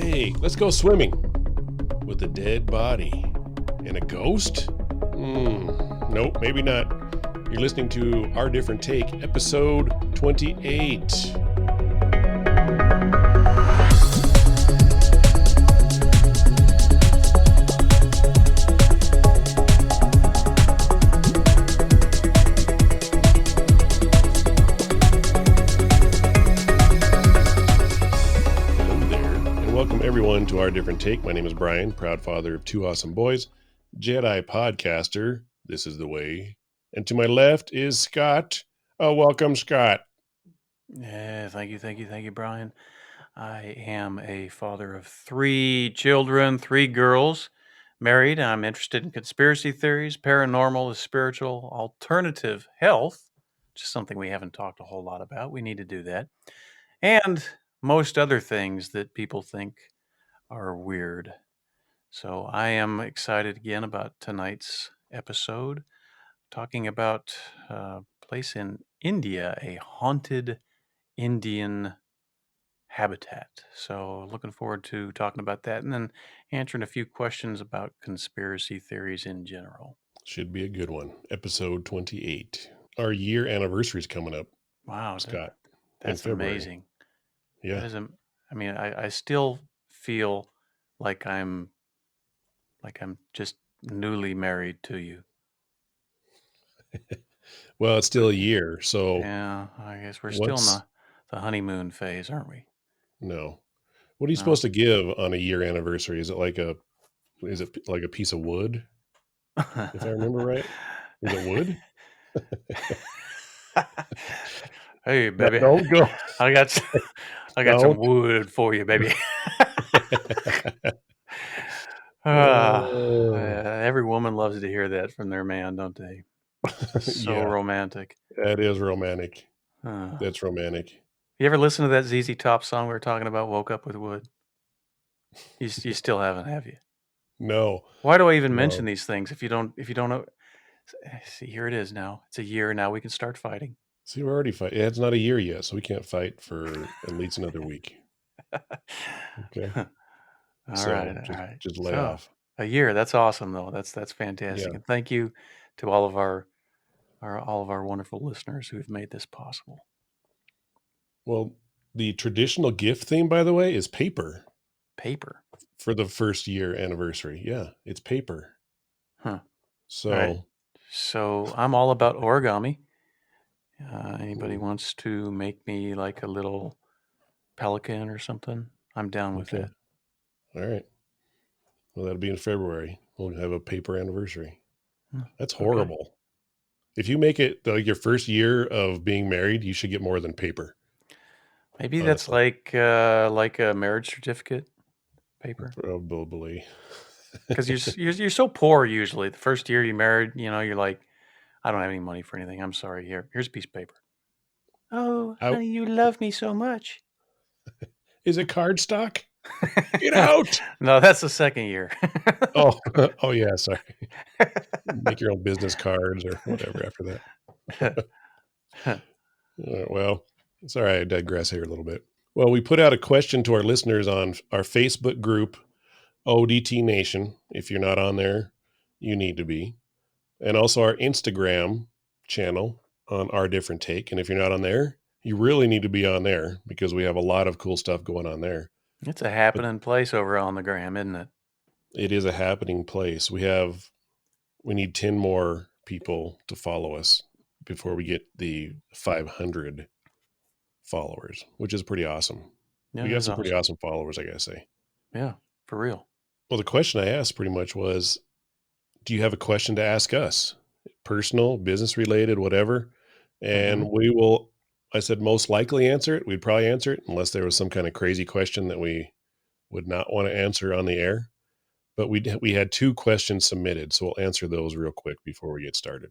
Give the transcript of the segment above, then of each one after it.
Hey, let's go swimming with a dead body and a ghost? Nope, maybe not. You're listening to Our Different Take, episode 28. Welcome everyone to Our Different Take. My name is Brian, proud father of two awesome boys, Jedi podcaster. This is the way. And to my left is Scott. Oh, welcome, Scott. Yeah, thank you, Brian. I am a father of 3 children, 3 girls, married. I'm interested in conspiracy theories, paranormal, spiritual, alternative health, which is something we haven't talked a whole lot about. We need to do that. And most other things that people think are weird. So I am excited again about tonight's episode, talking about a place in India, a haunted Indian habitat. So looking forward to talking about that and then answering a few questions about conspiracy theories in general. Should be a good one. Episode 28. Our year anniversary is coming up. Wow, Scott. that's amazing. Yeah. I still feel like I'm just newly married to you. Well, it's still a year, so yeah, I guess we're still in the honeymoon phase, aren't we? No. What are you supposed to give on a year anniversary? Is it like a piece of wood? If I remember right. Is it wood? Hey, baby. Don't go. I got some wood for you, baby. Every woman loves to hear that from their man, don't they? So romantic. That is romantic. That's romantic. You ever listen to that ZZ Top song we were talking about, Woke Up with Wood? You still haven't, have you? No. Why do I even mention these things if you don't know? See, here it is now. It's a year now. We can start fighting. See, we're already fighting. Yeah, it's not a year yet, so we can't fight for at least another week. Okay. All right. Just lay off. A year. That's awesome, though. That's fantastic. Yeah. And thank you to all of our wonderful listeners who have made this possible. Well, the traditional gift theme, by the way, is paper. Paper for the first year anniversary. Yeah, it's paper. Huh. So, right. So I'm all about origami. Anybody wants to make me like a little pelican or something? I'm down with that. All right. Well, that'll be in February. We'll have a paper anniversary. That's horrible. Okay. If you make it like your first year of being married, you should get more than paper. Maybe that's like a marriage certificate paper. Probably. Because you're so poor usually. The first year you married, you're like, I don't have any money for anything. I'm sorry. Here's a piece of paper. Oh, honey, you love me so much. Is it cardstock? Get out! No, that's the second year. oh yeah, sorry. Make your own business cards or whatever after that. Well, sorry, I digress here a little bit. Well, we put out a question to our listeners on our Facebook group, ODT Nation. If you're not on there, you need to be. And also our Instagram channel on Our Different Take. And if you're not on there, you really need to be on there because we have a lot of cool stuff going on there. It's a happening place over on the gram, isn't it? It is a happening place. We need 10 more people to follow us before we get the 500 followers, which is pretty awesome. Yeah, we got some pretty awesome followers, I gotta say. Yeah, for real. Well, the question I asked pretty much was, do you have a question to ask us? Personal, business related, whatever. And I said, most likely answer it. We'd probably answer it unless there was some kind of crazy question that we would not want to answer on the air. But we had 2 questions submitted, so we'll answer those real quick before we get started.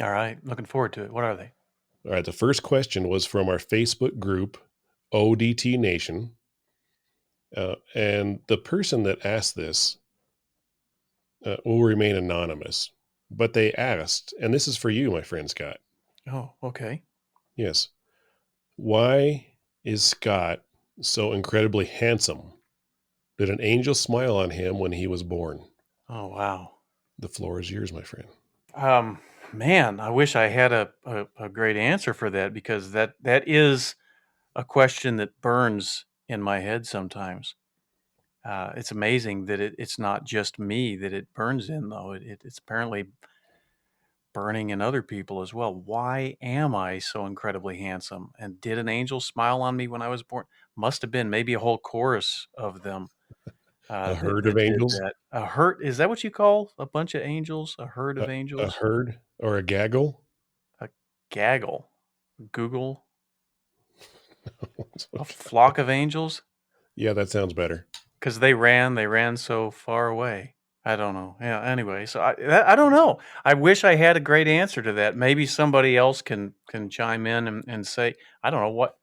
All right. Looking forward to it. What are they? All right. The first question was from our Facebook group, ODT Nation. And the person that asked this will remain anonymous. But they asked, and this is for you, my friend Scott. Oh, okay. Yes. Why is Scott so incredibly handsome Did an angel smile on him when he was born? Oh, wow. The floor is yours, my friend. Um, Man, I wish I had a great answer for that, because that is a question that burns in my head sometimes. It's amazing that it's not just me that it burns in, though. It's apparently burning in other people as well. Why am I so incredibly handsome? And did an angel smile on me when I was born? Must have been maybe a whole chorus of them A that herd of did angels? that. A herd, is that what you call a bunch of angels? A herd of A angels? herd or a gaggle? A gaggle? Google? A flock of angels? Yeah, that sounds better. Because they ran so far away. I don't know. Yeah. Anyway, so I don't know. I wish I had a great answer to that. Maybe somebody else can chime in and say, I don't know what.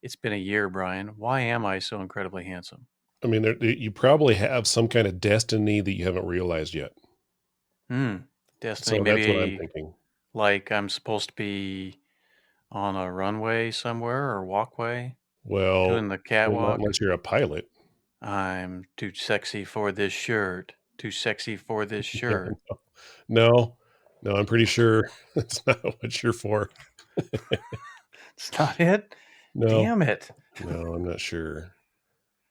It's been a year, Brian. Why am I so incredibly handsome? I mean, you probably have some kind of destiny that you haven't realized yet. Hmm. Destiny. So that's what I'm Maybe thinking. like I'm supposed to be on a runway somewhere or walkway Well, doing the not catwalk. unless you're a pilot. I'm too sexy for this shirt. Too sexy for this Yeah, shirt. no, no, I'm pretty sure that's not what you're for. It's not it. No, Damn it. no, I'm not sure.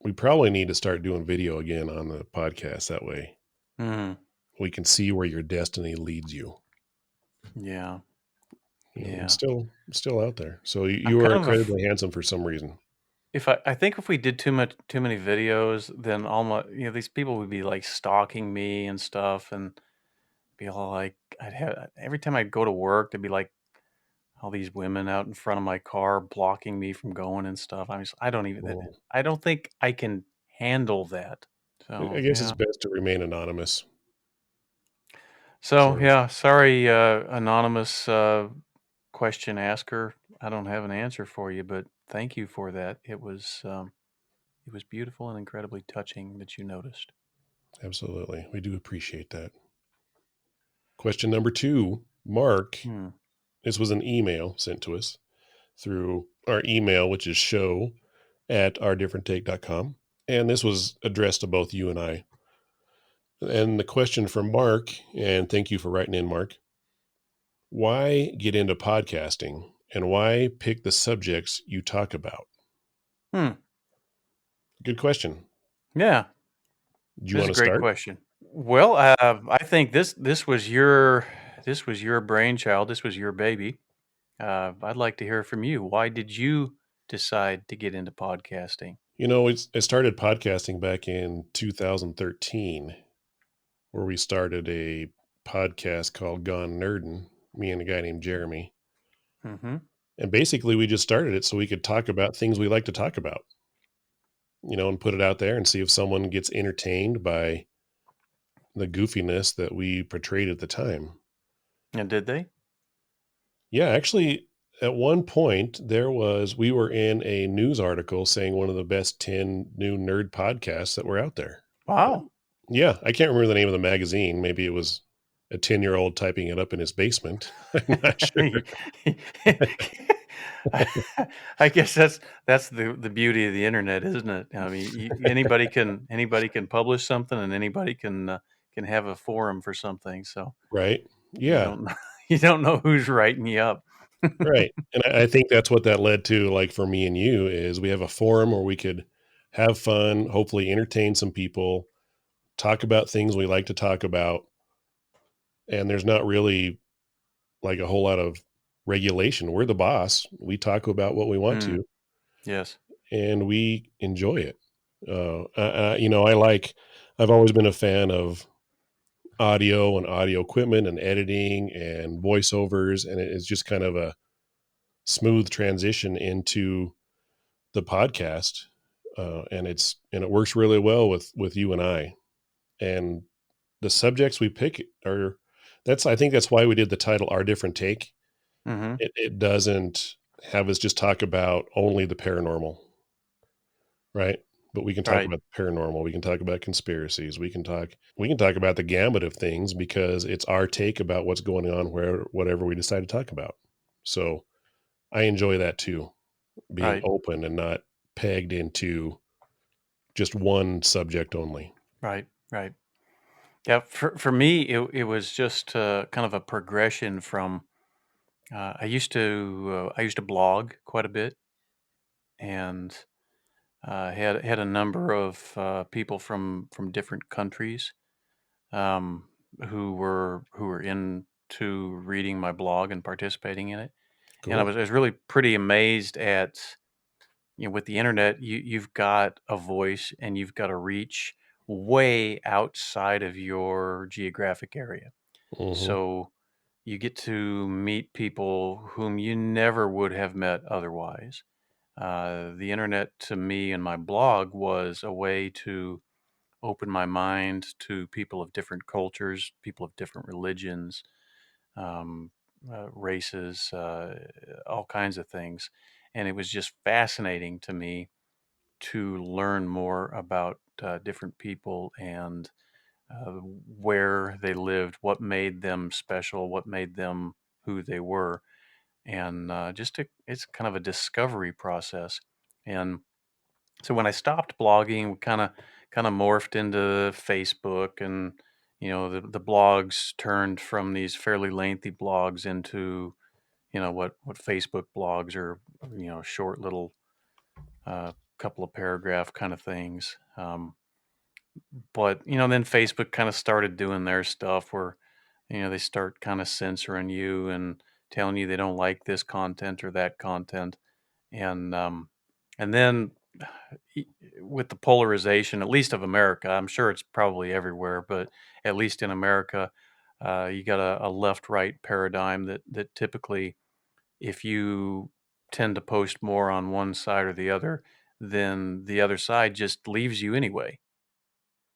We probably need to start doing video again on the podcast. That way Hmm. we can see where your destiny leads you. Yeah. It's Yeah. still out there. So I'm you are kind of incredibly handsome for some reason. if I think if we did too many videos, then all my these people would be like stalking me and stuff, and be all like I'd have every time I'd go to work, there'd be like all these women out in front of my car blocking me from going and stuff. I don't even Well, I don't think I can handle that. I So guess it's yeah. best to remain anonymous. So So yeah, sorry, anonymous question asker. I don't have an answer for you, but thank you for that. It was beautiful and incredibly touching that you noticed. absolutely, we do appreciate that. Question number 2, Mark. Hmm. This was an email sent to us through our email, which is show@ourdifferenttake.com. And this was addressed to both you and I. And the question from Mark, and thank you for writing in, Mark. Why get into podcasting and why pick the subjects you talk about? Hmm. Good question. Yeah, Do you this is want a to great start? question. Well, I think this was your brainchild. This was your baby. I'd like to hear from you. Why did you decide to get into podcasting? I started podcasting back in 2013, where we started a podcast called Gone Nerdin', me and a guy named Jeremy. Mm-hmm. And basically, we just started it so we could talk about things we like to talk about, and put it out there and see if someone gets entertained by the goofiness that we portrayed at the time. And did they? Yeah, actually, at one point, we were in a news article saying one of the best 10 new nerd podcasts that were out there. Wow. Yeah, I can't remember the name of the magazine. Maybe it was a 10-year-old typing it up in his basement. I'm not sure. I guess that's the beauty of the internet, isn't it? I mean, anybody can publish something, and anybody can have a forum for something. So Right? you Yeah, don't you don't know who's writing you up. right. And I think that's what that led to, like for me and you, is we have a forum where we could have fun, hopefully entertain some people, talk about things we like to talk about. And there's not really like a whole lot of regulation. We're the boss. We talk about what we want Mm, to, yes. and we enjoy it. I like. I've always been a fan of audio and audio equipment and editing and voiceovers, and it's just kind of a smooth transition into the podcast, and it works really well with you and I. And the subjects we pick are that's I think that's why we did the title "Our Different Take." Mm-hmm. It doesn't have us just talk about only the paranormal, right? But we can talk Right. about the paranormal. We can talk about conspiracies. We can talk about the gamut of things because it's our take about what's going on where whatever we decide to talk about. So I enjoy that too, being Right. open and not pegged into just one subject only. Right. Right. Yeah. For me, it was just kind of a progression from. I used to blog quite a bit, and had a number of people from different countries um, who were into reading my blog and participating in it. And Cool. I was really pretty amazed at, with the internet, you've got a voice and you've got a reach way outside of your geographic area. Hmm. So you get to meet people whom you never would have met otherwise. The internet to me and my blog was a way to open my mind to people of different cultures, people of different religions, um, races, all kinds of things. And it was just fascinating to me to learn more about different people and where they lived, what made them special, what made them who they were. And it's kind of a discovery process. And so when I stopped blogging, we kind of morphed into Facebook, and the blogs turned from these fairly lengthy blogs into what Facebook blogs are, short little couple of paragraph kind of things. But then Facebook kind of started doing their stuff where they start kind of censoring you and telling you they don't like this content or that content, and then e- with the polarization, at least of America, I'm sure it's probably everywhere, but at least in America, you got a left-right paradigm that typically, if you tend to post more on one side or the other, then the other side just leaves you anyway.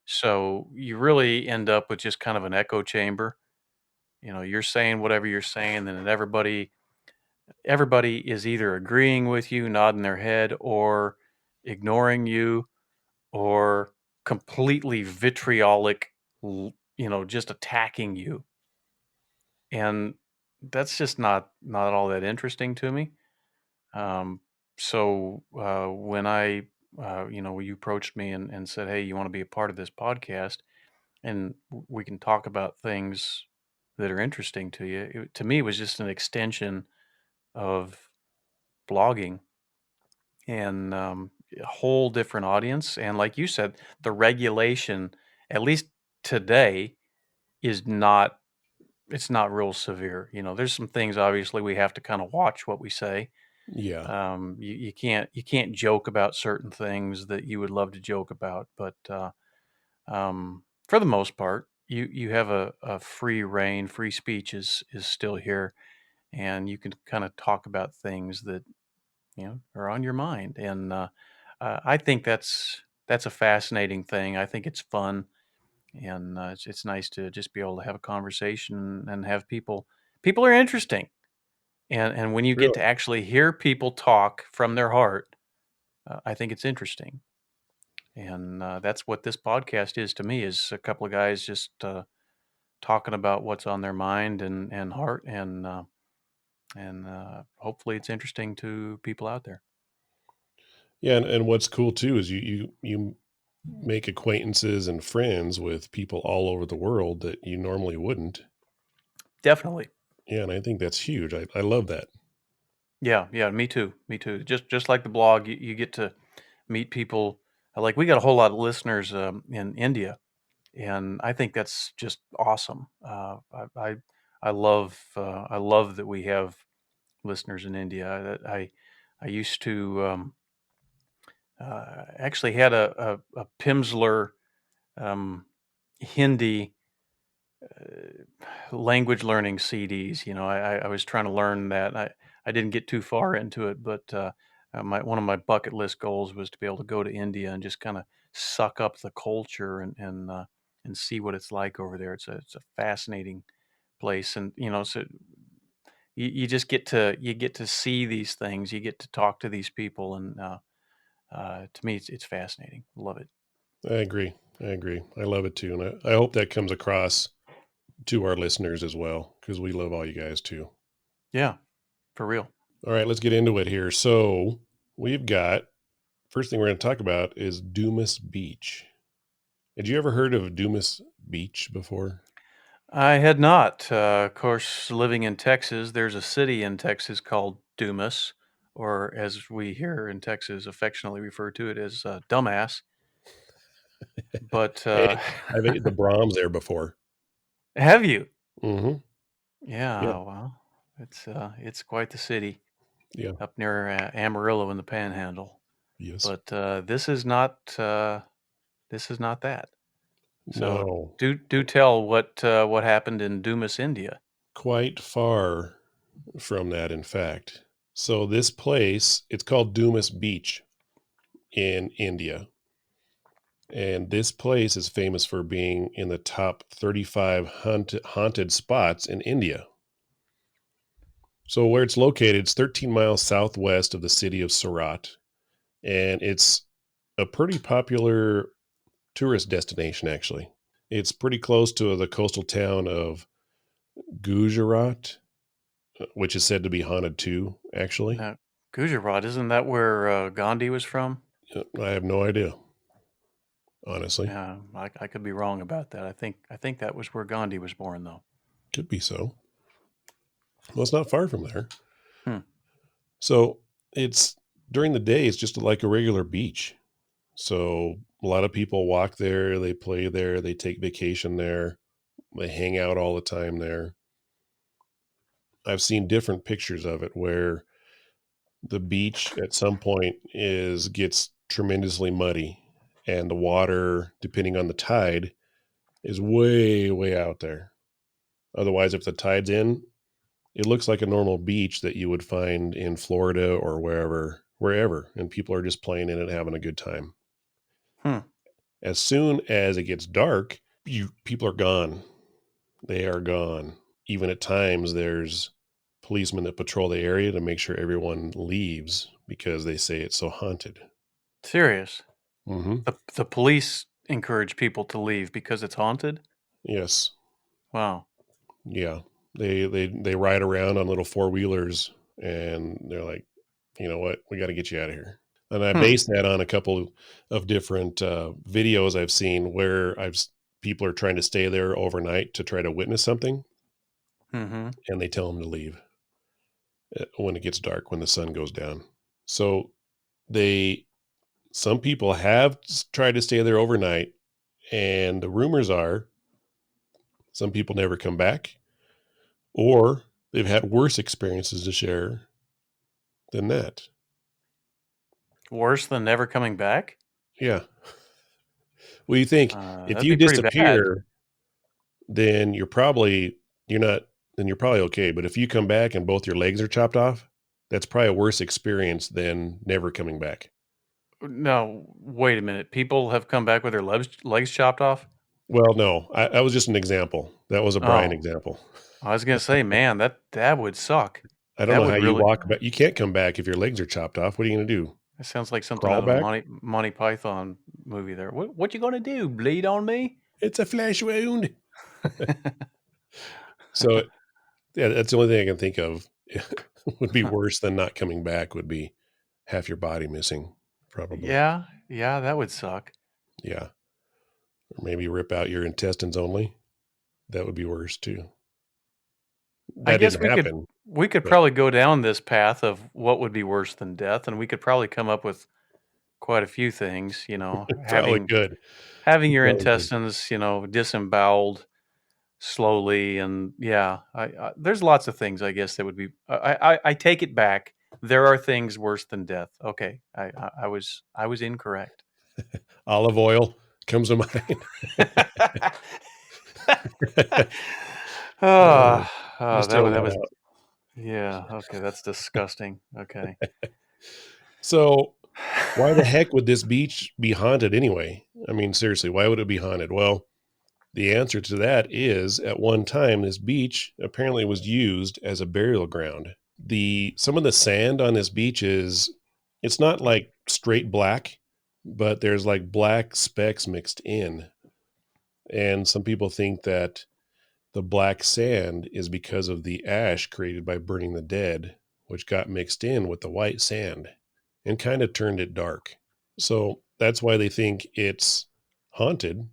So you really end up with just kind of an echo chamber. You're saying whatever you're saying, and then everybody is either agreeing with you, nodding their head, or ignoring you, or completely vitriolic, just attacking you. And that's just not all that interesting to me. Um, so when you approached me and said, "Hey, you want to be a part of this podcast, and we can talk about things that are interesting to you," to me, it was just an extension of blogging, and a whole different audience. And like you said, the regulation, at least today, is not it's not real severe. There's some things obviously we have to kind of watch what we say. Yeah. You can't joke about certain things that you would love to joke about, but for the most part, you have a free reign. Free speech is still here, and you can kind of talk about things that are on your mind. And I think that's a fascinating thing. I think it's fun, and it's nice to just be able to have a conversation and have people are interesting. And when you get Really. to actually hear people talk from their heart, I think it's interesting. And that's what this podcast is to me, is a couple of guys just talking about what's on their mind and heart, and hopefully it's interesting to people out there. Yeah, and what's cool too is you make acquaintances and friends with people all over the world that you normally wouldn't. Definitely. Yeah, and I think that's huge. I love that. Yeah, yeah, me too. Me too. Just like the blog, you get to meet people. Like, we got a whole lot of listeners in India, and I think that's just awesome. I love that we have listeners in India. I used to actually had a Pimsleur um, Hindi language learning CDs. I was trying to learn that. I didn't get too far into it, but one of my bucket list goals was to be able to go to India and just kind of suck up the culture and see what it's like over there. It's a fascinating place, and so you just get to see these things. You get to talk to these people, and to me, it's fascinating. Love it. I agree. I agree. I love it too, and I hope that comes across to our listeners as well because we love all you guys too. Yeah, for real. All right, let's get into it here. So we've got first thing we're going to talk about is Dumas Beach. Had you ever heard of Dumas Beach before? I had not. Of course, living in Texas, there's a city in Texas called Dumas, or as we here in Texas affectionately refer to it as dumbass. But Hey, I've ate the Brahms there before. have you? Hmm. Yeah. Yeah, well, it's quite the city Yeah. up near Amarillo in the Panhandle. Yes. But this is not that. So No. do tell what happened in Dumas, India. Quite far from that, in fact. So this place, it's called Dumas Beach in India. And this place is famous for being in the top 35 haunted spots in India. So where it's located, it's 13 miles southwest of the city of Surat, and it's a pretty popular tourist destination, actually. It's pretty close to the coastal town of Gujarat, which is said to be haunted too, actually. Now, Gujarat, isn't that where Gandhi was from? I have no idea, honestly. Yeah, I could be wrong about that. I think that was where Gandhi was born, though. Could be so. Well, it's not far from there. Hmm. So it's during the day, it's just like a regular beach. So a lot of people walk there, they play there, they take vacation there, they hang out all the time there. I've seen different pictures of it where the beach at some point is gets tremendously muddy and the water, depending on the tide, is way out there. Otherwise, if the tide's in, it looks like a normal beach that you would find in Florida or wherever, and people are just playing in it, having a good time. Hmm. As soon as it gets dark, people are gone. They are gone. Even at times, there's policemen that patrol the area to make sure everyone leaves because they say it's so haunted. Serious. Hmm. The police encourage people to leave because it's haunted. Yes. Wow. Yeah. They ride around on little four wheelers and they're like, you know what, we got to get you out of here. And I Hmm. base that on a couple of different videos I've seen where people are trying to stay there overnight to try to witness something, Mm-hmm. and they tell them to leave when it gets dark, when the sun goes down. So they some people have tried to stay there overnight, and the rumors are some people never come back, or they've had worse experiences to share than that. Worse than never coming back. Yeah. Well, you think if That'd you be pretty bad. disappear, then you're not then you're probably okay. But if you come back and both your legs are chopped off, that's probably a worse experience than never coming back. No, wait a minute. People have come back with their legs chopped off. Well, no, that was just an example. That was a Brian Oh, example. I was gonna say, man, that would suck. I don't That know how would you really. walk back. You can't come back if your legs are chopped off. What are you going to do? That sounds like something Crawl out of a back? Monty Python movie. There. What you gonna do? Bleed on me? It's a flesh wound. So, yeah, that's the only thing I can think of would be worse than not coming back would be half your body missing, probably. Yeah, yeah, that would suck. Yeah. Or maybe rip out your intestines only. That would be worse too. I That guess didn't we happen, could but probably go down this path of what would be worse than death, and we could probably come up with quite a few things. probably good. Having your Probably good. intestines, disemboweled slowly, and yeah, there's lots of things I guess that would be. I take it back. There are things worse than death. Okay, I was incorrect. Olive oil comes to mind. Oh, Just throwing that that was out. yeah. Okay, that's disgusting. Okay. So, why the heck would this beach be haunted anyway? I mean, seriously, why would it be haunted? Well, the answer to that is at one time, this beach apparently was used as a burial ground. Some of the sand on this beach it's not like straight black, but there's like black specks mixed in. And some people think that the black sand is because of the ash created by burning the dead, which got mixed in with the white sand and kind of turned it dark. So that's why they think it's haunted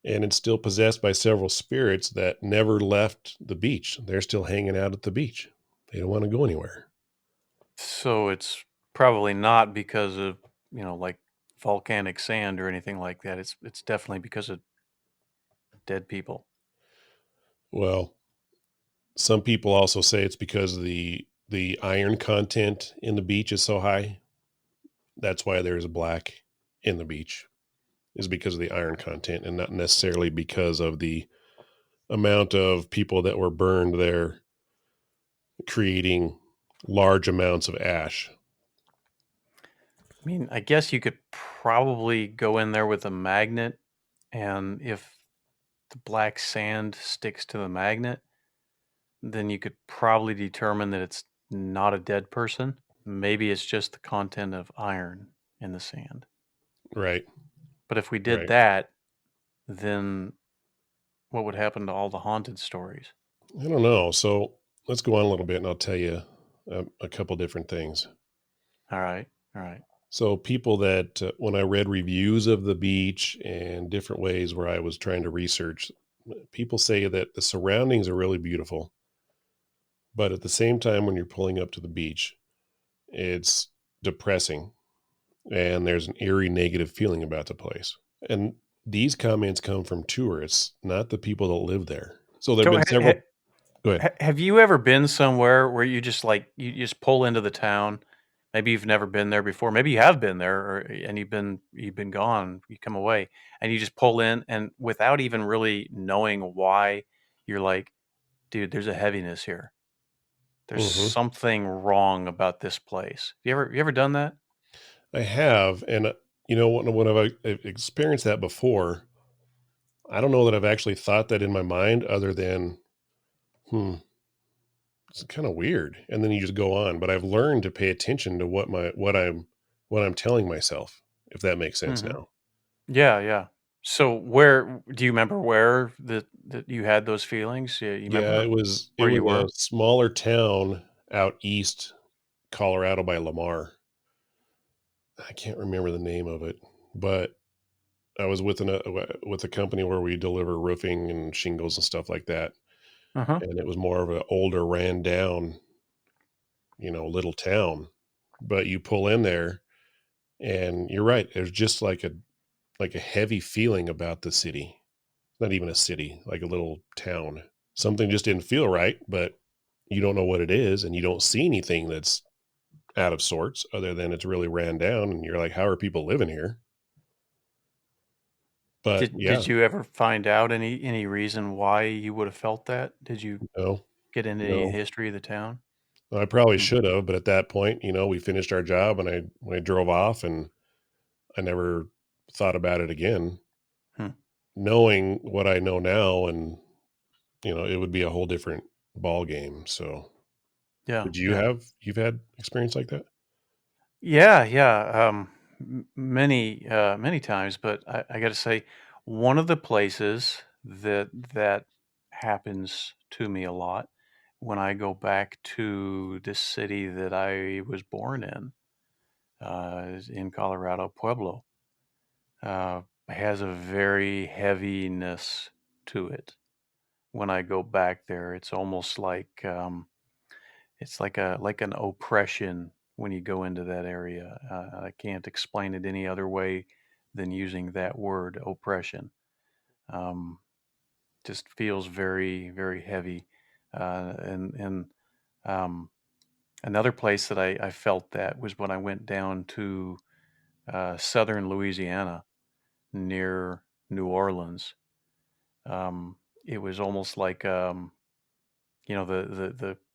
and it's still possessed by several spirits that never left the beach. They're still hanging out at the beach. They don't want to go anywhere. So it's probably not because of, like volcanic sand or anything like that. It's definitely because of dead people. Well, some people also say it's because the iron content in the beach is so high. That's why there's black in the beach, is because of the iron content and not necessarily because of the amount of people that were burned there, creating large amounts of ash. I mean, I guess you could probably go in there with a magnet, and if the black sand sticks to the magnet, then you could probably determine that it's not a dead person. Maybe it's just the content of iron in the sand. Right, But if we did right. that, then what would happen to all the haunted stories? I don't know. So let's go on a little bit and I'll tell you a couple different things. All right. All right. So, people that, when I read reviews of the beach and different ways where I was trying to research, people say that the surroundings are really beautiful. But at the same time, when you're pulling up to the beach, it's depressing and there's an eerie negative feeling about the place. And these comments come from tourists, not the people that live there. So there have So, been several. Go ahead. have you ever been somewhere where you just like you just pull into the town? Maybe you've never been there before. Maybe you have been there, or and you've been gone. You come away and you just pull in, and without even really knowing why, you're like, dude, there's a heaviness here. There's Hmm. something wrong about this place. You ever done that? I have. And, when I've experienced that before, I don't know that I've actually thought that in my mind other than, hmm, it's kind of weird. And then you just go on. But I've learned to pay attention to what I'm telling myself, if that makes sense Hmm. now. Yeah, yeah. So where do you remember where that you had those feelings? Yeah, you Yeah, remember it where was you a were? smaller town out east, Colorado by Lamar. I can't remember the name of it, but I was with a company where we deliver roofing and shingles and stuff like that. Uh-huh. And it was more of an older, ran down, little town. But you pull in there, and you're right. There's just like a heavy feeling about the city. Not even a city, like a little town. Something just didn't feel right, but you don't know what it is, and you don't see anything that's out of sorts other than it's really ran down, and you're like, how are people living here? But Did yeah, you ever find out any reason why you would have felt that? Did you no, get into any no. history of the town? I probably Hmm. should have, but at that point, we finished our job, and I drove off, and I never thought about it again, Hmm. knowing what I know now, and it would be a whole different ball game. So, Yeah, did you yeah. have you've had experience like that? Yeah, yeah. Many times, but I got to say, one of the places that happens to me a lot when I go back to the city that I was born in, is in Colorado, Pueblo, has a very heaviness to it. When I go back there, it's almost like it's like an oppression when you go into that area. I can't explain it any other way than using that word, oppression. Um, just feels very, very heavy. And um, another place that I felt that was when I went down to southern Louisiana near New Orleans. Um, it was almost like the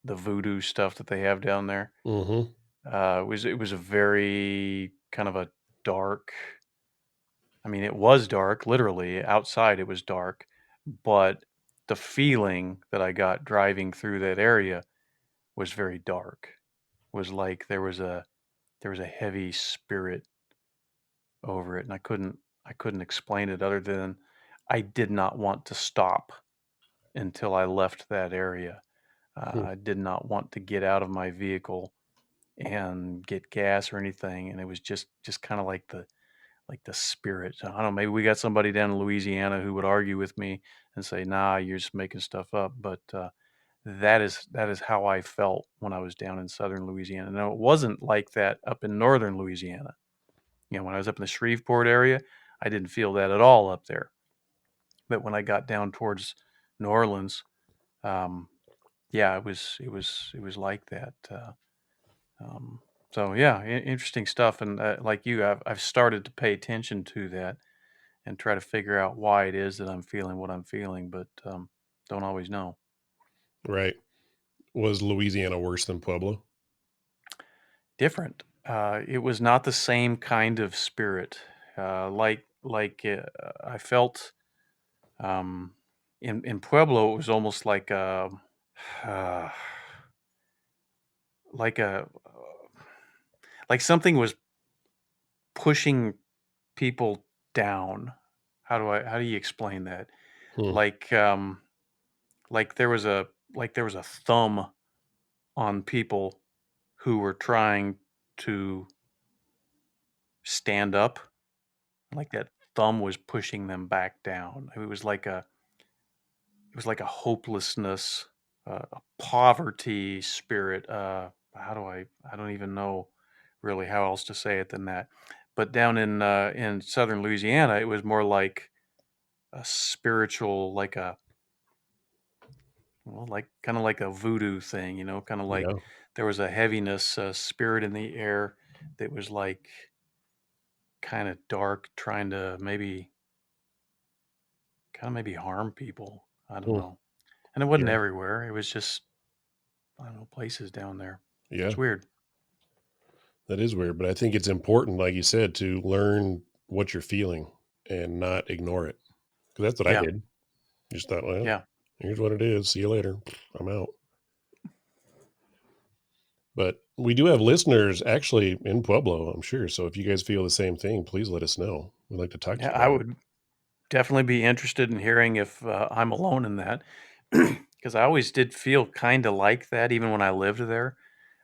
voodoo stuff that they have down there. Mhm. It was a very kind of a dark. I mean, it was dark, literally outside. It was dark, but the feeling that I got driving through that area was very dark. Was like there was a heavy spirit over it, and I couldn't explain it other than I did not want to stop until I left that area. Hmm. I did not want to get out of my vehicle and get gas or anything, and it was just kind of like the spirit. I don't know, maybe we got somebody down in Louisiana who would argue with me and say, "Nah, you're just making stuff up." But that is how I felt when I was down in southern Louisiana. Now, it wasn't like that up in northern Louisiana. When I was up in the Shreveport area, I didn't feel that at all up there. But when I got down towards New Orleans, um, yeah, it was like that. Um, so yeah, interesting stuff. And like you, I've started to pay attention to that and try to figure out why it is that I'm feeling what I'm feeling, but don't always know. Right. Was Louisiana worse than Pueblo? Different. It was not the same kind of spirit. I felt um, in Pueblo, it was almost uh, like a like something was pushing people down. How do you explain that? Hmm. Like um, like there was a thumb on people who were trying to stand up, like that thumb was pushing them back down. It was like a hopelessness, a poverty spirit. I don't even know really how else to say it than that. But down in southern Louisiana, it was more like a spiritual, like kind of like a voodoo thing, kind of like Yeah. there was a heaviness, spirit in the air that was like kind of dark, trying to maybe harm people. I don't Hmm. know. And it wasn't Yeah. everywhere. It was just, I don't know, places down there. Yeah. It's weird. That is weird, but I think it's important, like you said, to learn what you're feeling and not ignore it. Because that's what I Yeah. did. Just thought, well, Yeah. here's what it is. See you later. I'm out. But we do have listeners actually in Pueblo, I'm sure. So if you guys feel the same thing, please let us know. We'd like to talk to Yeah. you I about it. would definitely be interested in hearing if I'm alone in that. Because I always did feel kind of like that even when I lived there.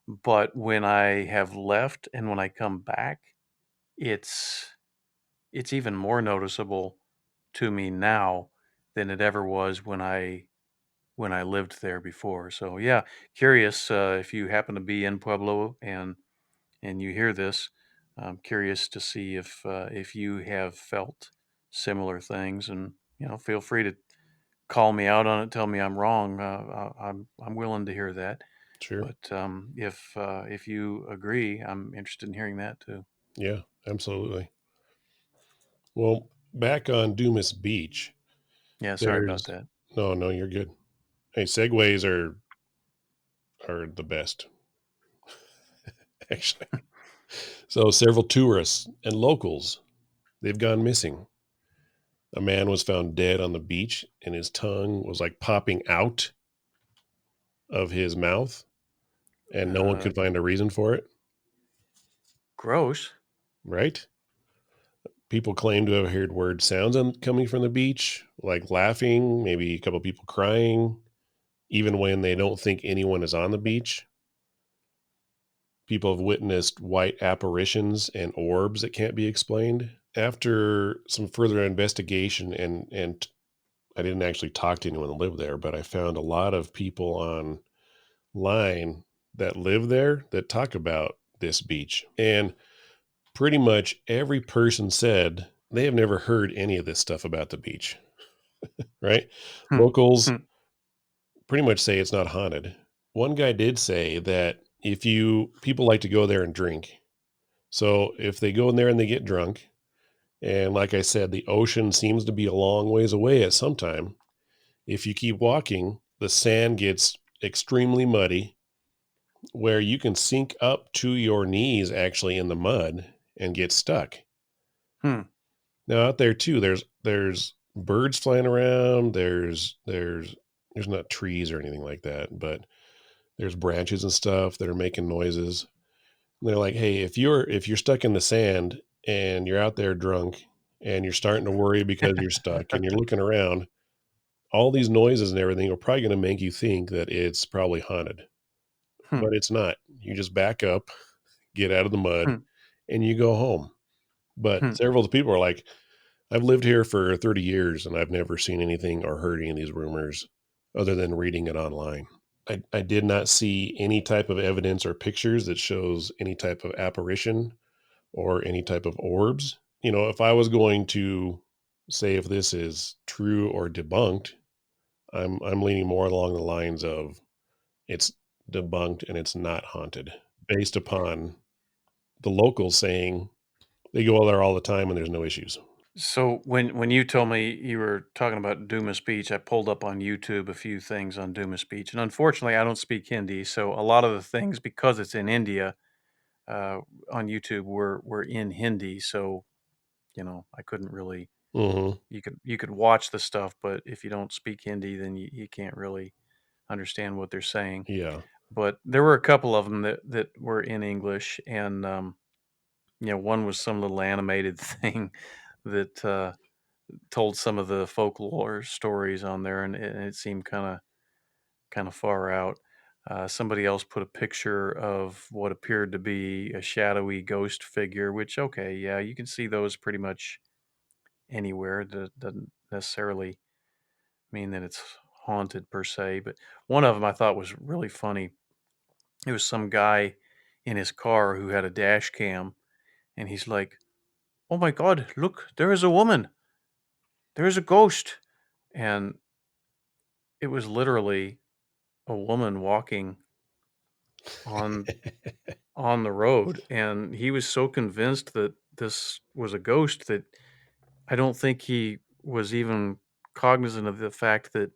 But when I have left and when I come back, it's it's even more noticeable to me now than it ever was when I lived there before. So yeah, curious if you happen to be in Pueblo and you hear this. I'm curious to see if you have felt similar things, and feel free to call me out on it. Tell me I'm wrong. I'm willing to hear that. Sure. But if you agree, I'm interested in hearing that too. Yeah, absolutely. Well, back on Dumas Beach, Yeah, sorry about there's that. no, no, you're good. Hey, segways are the best, actually. So several tourists and locals, they've gone missing. A man was found dead on the beach and his tongue was like popping out of his mouth and no one Uh, could find a reason for it, Gross. right? People claim to have heard weird sounds coming from the beach, like laughing, maybe a couple people crying, even when they don't think anyone is on the beach. People have witnessed white apparitions and orbs that can't be explained. After some further investigation, and I didn't actually talk to anyone that lived there, but I found a lot of people online that live there that talk about this beach. And pretty much every person said they have never heard any of this stuff about the beach, right? Hmm. Locals Hmm. pretty much say it's not haunted. One guy did say that if you people like to go there and drink. So if they go in there and they get drunk, and like I said, the ocean seems to be a long ways away at some time. If you keep walking, the sand gets extremely muddy where you can sink up to your knees actually in the mud and get stuck. Hmm. Now out there too, there's birds flying around, there's not trees or anything like that, but there's branches and stuff that are making noises. And they're like, "Hey, if you're stuck in the sand and you're out there drunk and you're starting to worry because you're stuck and you're looking around, all these noises and everything are probably going to make you think that it's probably haunted." Hmm. but it's not. You just back up, get out of the mud, Hmm. and you go home. But Hmm. several of the people are like, I've lived here for 30 years and I've never seen anything or heard any of these rumors other than reading it online. I did not see any type of evidence or pictures that shows any type of apparition or any type of orbs. If I was going to say if this is true or debunked, I'm leaning more along the lines of it's debunked and it's not haunted, based upon the locals saying they go there all the time and there's no issues. So when you told me you were talking about Dumas Beach, I pulled up on YouTube a few things on Dumas Beach, and unfortunately, I don't speak Hindi, so a lot of the things, because it's in India, uh, on YouTube were in Hindi. So I couldn't really. Hmm. You could watch the stuff, but if you don't speak Hindi, then you can't really understand what they're saying. Yeah. But there were a couple of them that were in English, and one was some little animated thing that told some of the folklore stories on there, and it seemed kind of far out. Somebody else put a picture of what appeared to be a shadowy ghost figure, which, okay, yeah, you can see those pretty much anywhere. That doesn't necessarily mean that it's haunted per se. But one of them I thought was really funny. It was some guy in his car who had a dash cam, and he's like, "Oh my God, look, there is a woman. There is a ghost." And it was literally a woman walking on on the road, and he was so convinced that this was a ghost that I don't think he was even cognizant of the fact that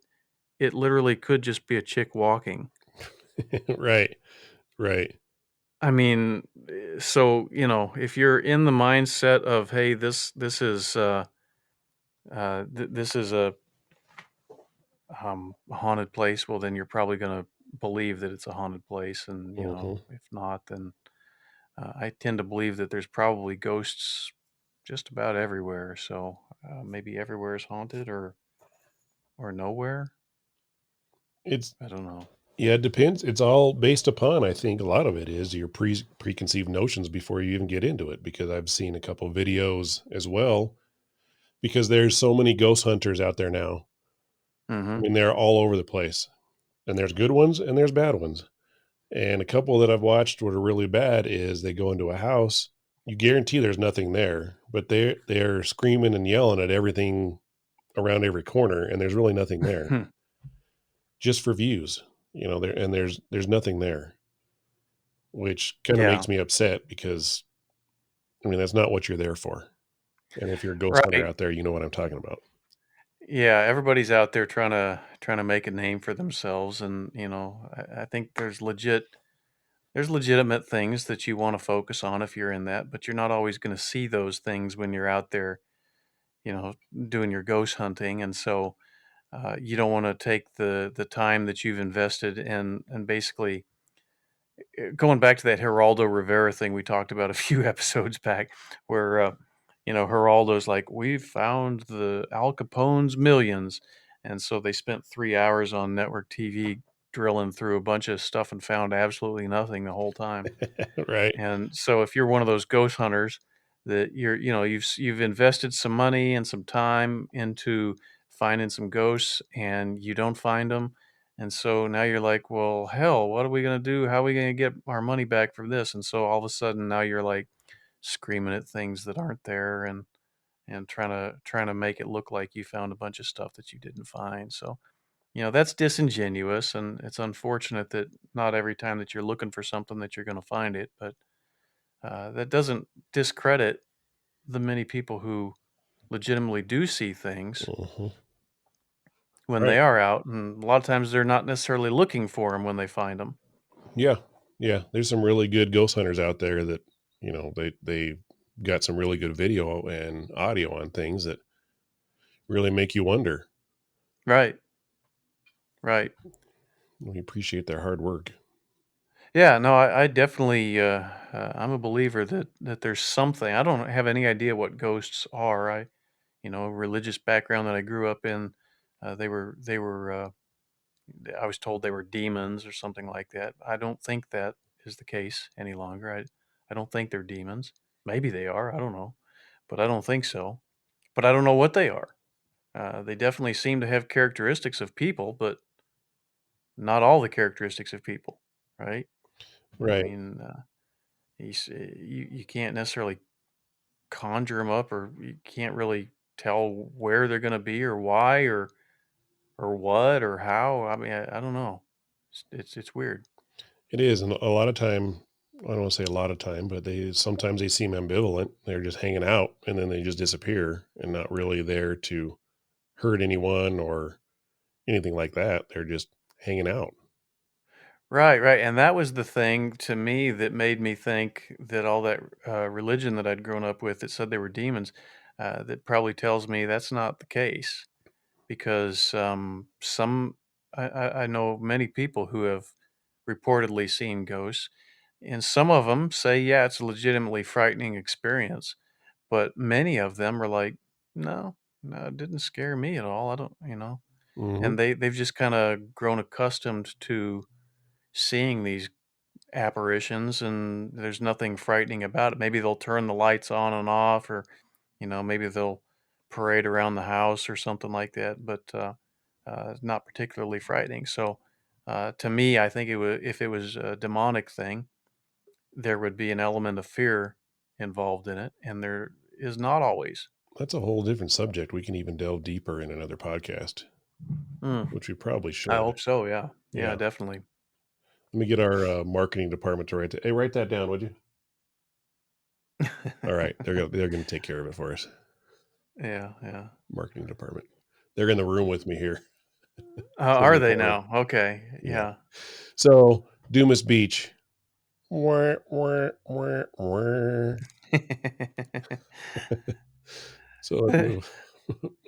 it literally could just be a chick walking. Right. Right. I mean, so, if you're in the mindset of, "Hey, this is a haunted place," well, then you're probably gonna believe that it's a haunted place, and, Hmm. if not, then I tend to believe that there's probably ghosts just about everywhere. So maybe everywhere is haunted, or nowhere. It's I don't know. Yeah, it depends. It's all based upon, I think a lot of it is your preconceived notions before you even get into it. Because I've seen a couple videos as well. Because there's so many ghost hunters out there now. I Hmm. mean, they're all over the place, and there's good ones and there's bad ones. And a couple that I've watched what are really bad is they go into a house. You guarantee there's nothing there, but they're screaming and yelling at everything around every corner, and there's really nothing there, just for views. There's nothing there, which kind of Yeah. makes me upset because I mean that's not what you're there for. And if you're a ghost hunter Right. out there, you know what I'm talking about. Yeah. Everybody's out there trying to make a name for themselves, and I think there's legitimate things that you want to focus on if you're in that, but you're not always going to see those things when you're out there, you know, doing your ghost hunting, and so you don't want to take the time that you've invested and basically going back to that Geraldo Rivera thing we talked about a few episodes back, where Geraldo's like, "We've found the Al Capone's millions," and so they spent 3 hours on network TV drilling through a bunch of stuff and found absolutely nothing the whole time. Right. And so if you're one of those ghost hunters that you've invested some money and some time into finding some ghosts and you don't find them, and so now you're like, well, hell, what are we going to do? How are we going to get our money back from this? And so all of a sudden now you're like screaming at things that aren't there, and trying to make it look like you found a bunch of stuff that you didn't find. So that's disingenuous, and it's unfortunate that not every time that you're looking for something that you're going to find it. But that doesn't discredit the many people who legitimately do see things Hmm. when they Right. are out, and a lot of times they're not necessarily looking for them when they find them. Yeah. Yeah. There's some really good ghost hunters out there that, they got some really good video and audio on things that really make you wonder. Right, right. We appreciate their hard work. Yeah, no, I definitely, I'm a believer that there's something. I don't have any idea what ghosts are. Religious background that I grew up in, they were I was told they were demons or something like that. I don't think that is the case any longer. I don't think they're demons. Maybe they are. I don't know, but I don't think so. But I don't know what they are. They definitely seem to have characteristics of people, but not all the characteristics of people, right? I Right. mean, you can't necessarily conjure them up, or you can't really tell where they're going to be or why or what or how. I mean, I don't know. It's weird. It is, and a lot of time, I don't want to say a lot of time, but they sometimes they seem ambivalent. They're just hanging out and then they just disappear and not really there to hurt anyone or anything like that. They're just hanging out. Right, right. And that was the thing to me that made me think that all that religion that I'd grown up with that said they were demons, that probably tells me that's not the case. Because I know many people who have reportedly seen ghosts, and some of them say, yeah, it's a legitimately frightening experience. But many of them are like, no, no, it didn't scare me at all. I don't, Hmm. and they've just kind of grown accustomed to seeing these apparitions, and there's nothing frightening about it. Maybe they'll turn the lights on and off, or maybe they'll parade around the house or something like that, but not particularly frightening. So, to me, I think it would if it was a demonic thing, there would be an element of fear involved in it, and there is not always. That's a whole different subject. We can even delve deeper in another podcast, Mm, which we probably I should. hope so. Yeah, yeah, Yeah. definitely. Let me get our marketing department to write that. Hey, write that down, would you? All right. They're gonna take care of it for us. Yeah, yeah. Marketing department. They're in the room with me here. So Are they they probably, now? Okay, yeah. yeah. So Dumas Beach. Wah, wah, wah, wah. So let's move.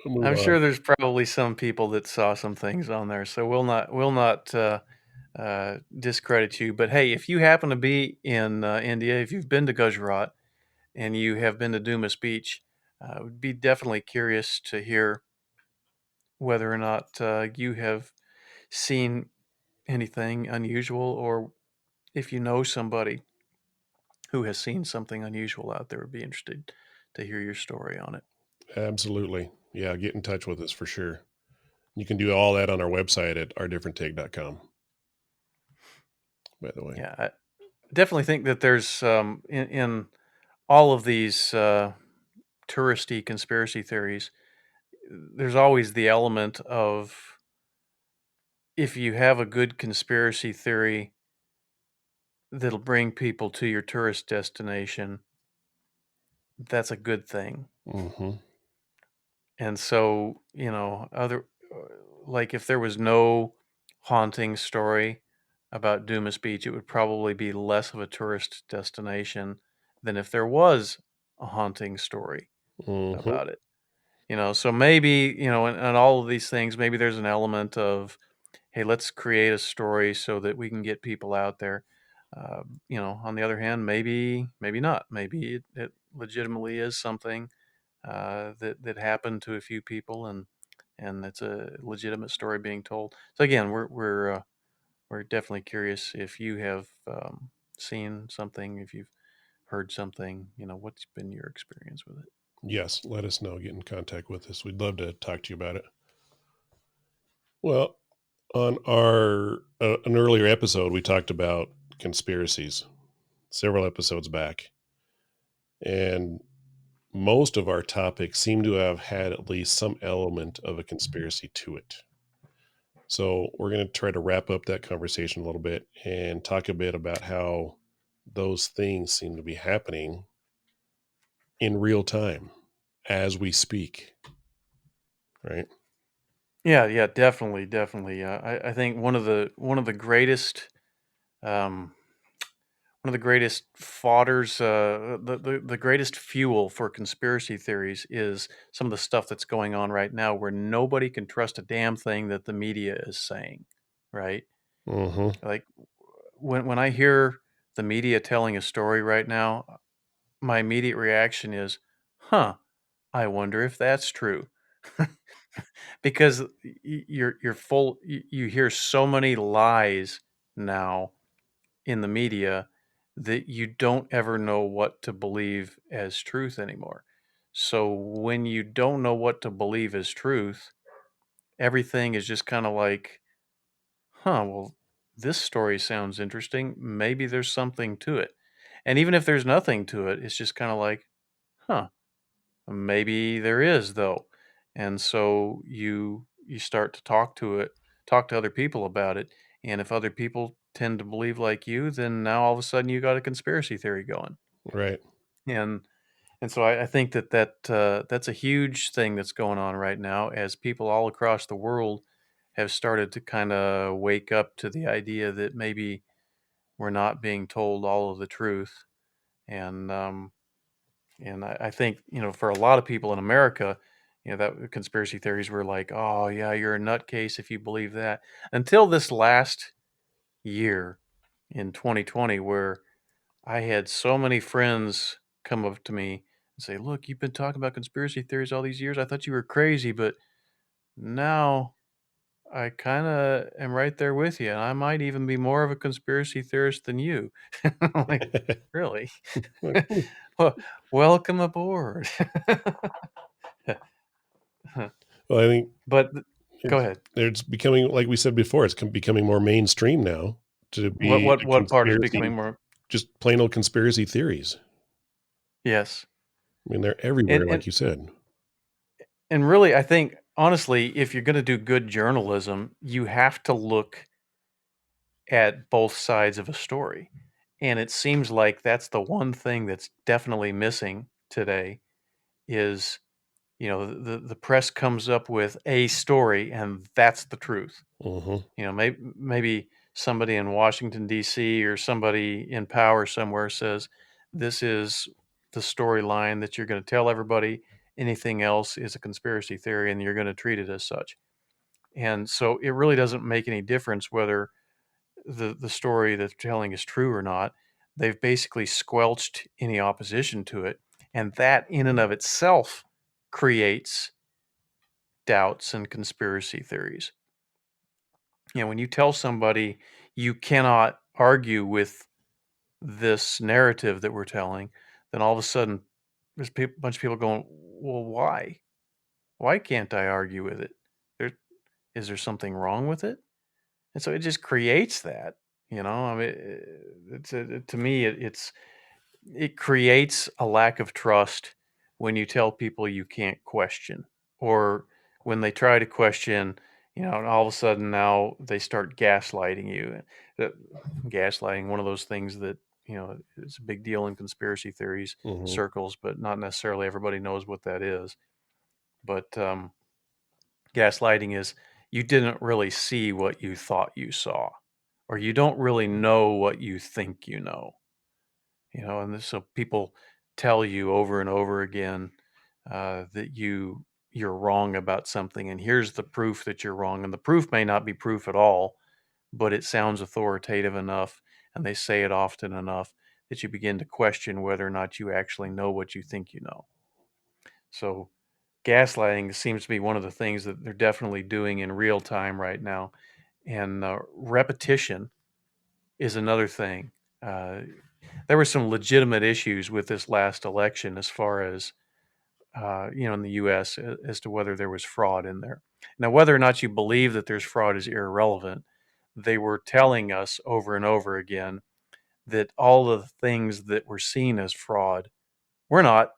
We'll move I'm on. sure there's probably some people that saw some things on there, so we'll not discredit you. But hey, if you happen to be in India, if you've been to Gujarat and you have been to Dumas Beach, would be definitely curious to hear whether or not you have seen anything unusual, or if you know somebody who has seen something unusual out there. Would be interested to hear your story on it. Absolutely. Yeah, get in touch with us for sure. You can do all that on our website at ourdifferenttake.com, by the way. Yeah, I definitely think that there's in all of these touristy conspiracy theories, there's always the element of, if you have a good conspiracy theory that'll bring people to your tourist destination, that's a good thing. Hmm. And so, like if there was no haunting story about Dumas Beach, it would probably be less of a tourist destination than if there was a haunting story Hmm. about it. So maybe, and all of these things, maybe there's an element of, hey, let's create a story so that we can get people out there. On the other hand, maybe not. Maybe it legitimately is something that happened to a few people, and it's a legitimate story being told. So again, we're definitely curious if you have seen something, if you've heard something. What's been your experience with it? Yes, let us know. Get in contact with us. We'd love to talk to you about it. Well, on our an earlier episode, we talked about conspiracies several episodes back, and most of our topics seem to have had at least some element of a conspiracy to it. So we're going to try to wrap up that conversation a little bit and talk a bit about how those things seem to be happening in real time as we speak, right? Yeah, yeah, definitely, definitely. I think one of the greatest um, one of the greatest fodders, the greatest fuel for conspiracy theories is some of the stuff that's going on right now, where nobody can trust a damn thing that the media is saying, right? Hmm. Like when I hear the media telling a story right now, my immediate reaction is, "Huh, I wonder if that's true." because you're full. You hear so many lies now in the media that you don't ever know what to believe as truth anymore. So when you don't know what to believe as truth, everything is just kind of like, huh, well, this story sounds interesting. Maybe there's something to it. And even if there's nothing to it, it's just kind of like, huh, maybe there is though. And so you start to talk to other people about it. And if other people tend to believe like you, then now all of a sudden you got a conspiracy theory going. Right. And so I think that that's a huge thing that's going on right now as people all across the world have started to kind of wake up to the idea that maybe we're not being told all of the truth. And I think, for a lot of people in America, that conspiracy theories were like, oh yeah, you're a nutcase if you believe that. Until this last year in 2020, where I had so many friends come up to me and say, look, you've been talking about conspiracy theories all these years. I thought you were crazy, but now I kind of am right there with you. And I might even be more of a conspiracy theorist than you. I'm like, really? Well, cool. Well, welcome aboard. Well, I think But go it's ahead. it's becoming, like we said before, it's becoming more mainstream now to What be what a what part is becoming conspiracy, more? just plain old conspiracy theories. Yes. I mean, they're And everywhere, and like you said. and really, I think honestly, if you're going to do good journalism, you have to look at both sides of a story. And it seems like that's the one thing that's definitely missing today is, the press comes up with a story and that's the truth. Mhm. Maybe somebody in Washington D.C. or somebody in power somewhere says this is the storyline that you're going to tell everybody. Anything else is a conspiracy theory and you're going to treat it as such. And so it really doesn't make any difference whether the story that they're telling is true or not. They've basically squelched any opposition to it, and that in and of itself creates doubts and conspiracy theories. When you tell somebody you cannot argue with this narrative that we're telling, then all of a sudden there's a bunch of people going, well, why? Why can't I argue with it? There, is there something wrong with it? And so it just creates that. I mean, to me, it creates a lack of trust when you tell people you can't question, or when they try to question, and all of a sudden now they start gaslighting you. Uh, Gaslighting, one of those things that is a big deal in conspiracy theories Mhm. circles, but not necessarily everybody knows what that is. But gaslighting is you didn't really see what you thought you saw, or you don't really know what you think you know. And so people tell you over and over again that you're wrong about something, and here's the proof that you're wrong. And the proof may not be proof at all, but it sounds authoritative enough, and they say it often enough that you begin to question whether or not you actually know what you think you know. So gaslighting seems to be one of the things that they're definitely doing in real time right now. And repetition is another thing. Uh, there were some legitimate issues with this last election as far as, in the U.S. As to whether there was fraud in there. Now, whether or not you believe that there's fraud is irrelevant. They were telling us over and over again that all of the things that were seen as fraud we're not.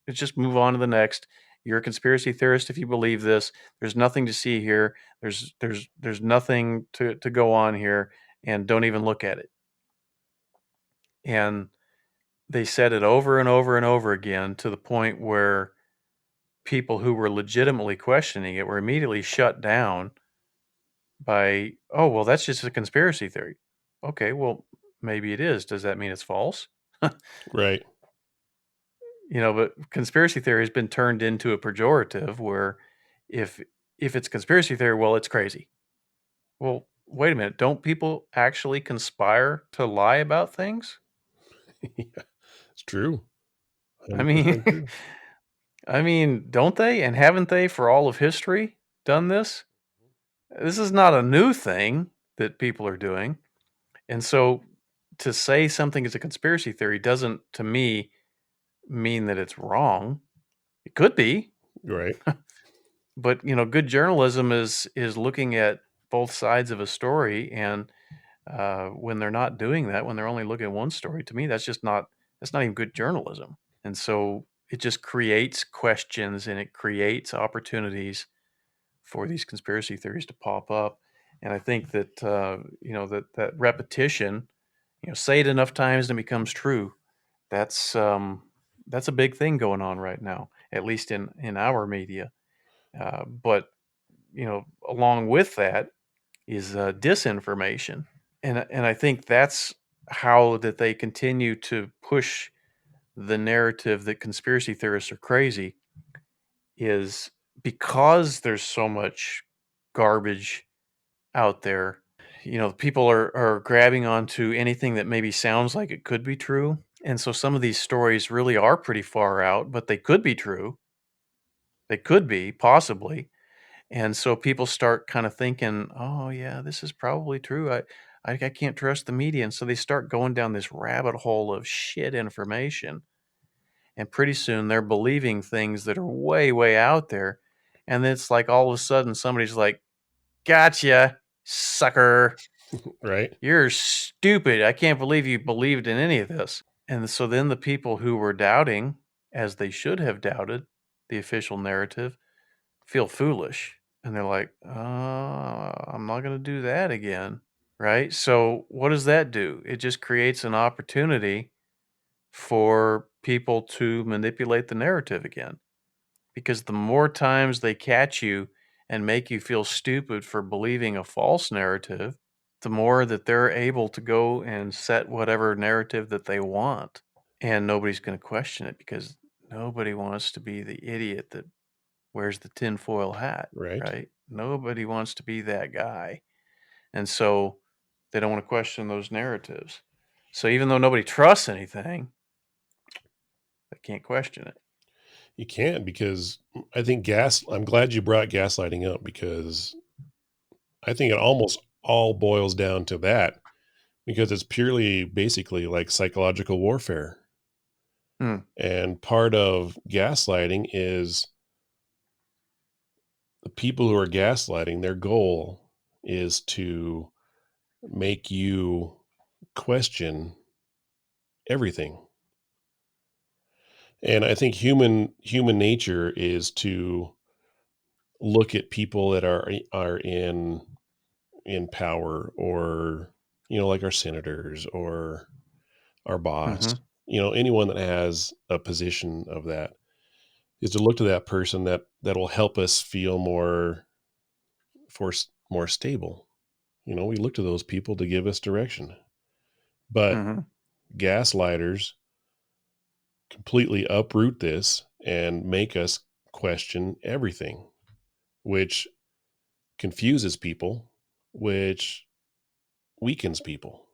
Let's just move on to the next. You're a conspiracy theorist if you believe this. There's nothing to see here. There's nothing to go on here, and don't even look at it. And they said it over and over and over again to the point where people who were legitimately questioning it were immediately shut down by, oh, well, that's just a conspiracy theory. Okay, well, maybe it is. Does that mean it's false? Right. But conspiracy theory has been turned into a pejorative where if it's conspiracy theory, well, it's crazy. Well, wait a minute. Don't people actually conspire to lie about things? Yeah, it's true. I mean, 100% true. don't they? And haven't they for all of history? done this. This is not a new thing that people are doing. And so to say something is a conspiracy theory doesn't, to me, mean that it's wrong. It could be, Right. but good journalism is looking at both sides of a story, and when they're not doing that, when they're only looking at one story, to me, that's not even good journalism. And so it just creates questions and it creates opportunities for these conspiracy theories to pop up. And I think that that repetition, say it enough times and it becomes true. That's a big thing going on right now, at least in our media. But along with that is disinformation, and I think that's how that they continue to push the narrative that conspiracy theorists are crazy, is because there's so much garbage out there. People are grabbing onto anything that maybe sounds like it could be true. And so some of these stories really are pretty far out, but they could be true. They could be, possibly. And so people start kind of thinking, oh, yeah, this is probably true. I can't trust the media. And so they start going down this rabbit hole of shit information. And pretty soon they're believing things that are way, way out there. And then it's like all of a sudden somebody's like, gotcha, sucker. Right. You're stupid. I can't believe you believed in any of this. And so then the people who were doubting, as they should have doubted, the official narrative, feel foolish. And they're like, I'm not going to do that again. Right. So what does that do? It just creates an opportunity for people to manipulate the narrative again. Because the more times they catch you and make you feel stupid for believing a false narrative, the more that they're able to go and set whatever narrative that they want. And nobody's going to question it, because nobody wants to be the idiot that wears the tinfoil hat, Right. right? Nobody wants to be that guy. And so they don't want to question those narratives. So even though nobody trusts anything, they can't question it. You can't, because I think I'm glad you brought gaslighting up, because I think it almost all boils down to that, because it's purely basically like psychological warfare. Hmm. And part of gaslighting is the people who are gaslighting, their goal is to make you question everything. And I think human nature is to look at people that are in power, or like our senators or our boss, Mm-hmm. anyone that has a position of that, is to look to that person that will help us feel more stable. We look to those people to give us direction. But Mm-hmm. gaslighters completely uproot this and make us question everything, which confuses people, which weakens people.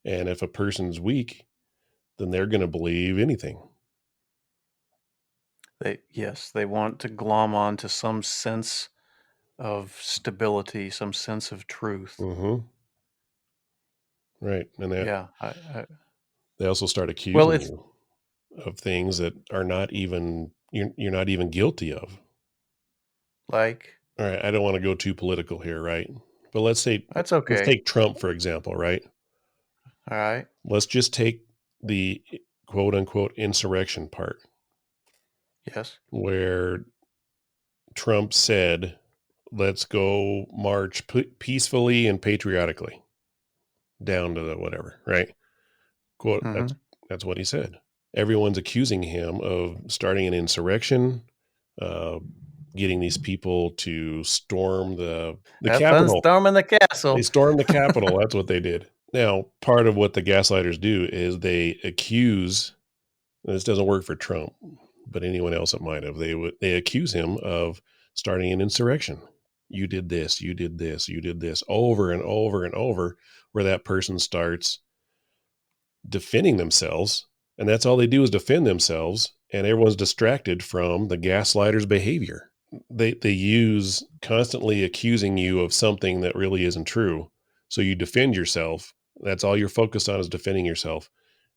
And if a person's weak, then they're going to believe anything. They want to glom on to some sense of stability, some sense of truth. Mm-hmm. Right. And Yeah. they also start Well, accusing it's you of things that are not even, you're not even guilty of. like, All right. I don't want to go too political here, right? But that's let's okay. take Trump, for example, right? All right. Let's just take the quote unquote insurrection part, Yes. where Trump said, let's go march peacefully and patriotically down to the whatever, right? Quote, Mm-hmm. that's what he said. Everyone's accusing him of starting an insurrection, uh, getting these people to storm the Have fun Capitol. storming the They castle. stormed the Capitol. That's what they did. Now, part of what the gaslighters do is they accuse. This doesn't work for Trump, but anyone else it might have. They accuse him of starting an insurrection. You did this. You did this. You did this, over and over and over, where that person starts defending themselves, and that's all they do is defend themselves, and everyone's distracted from the gaslighter's behavior. they use constantly accusing you of something that really isn't true. So you defend yourself. That's all you're focused on, is defending yourself,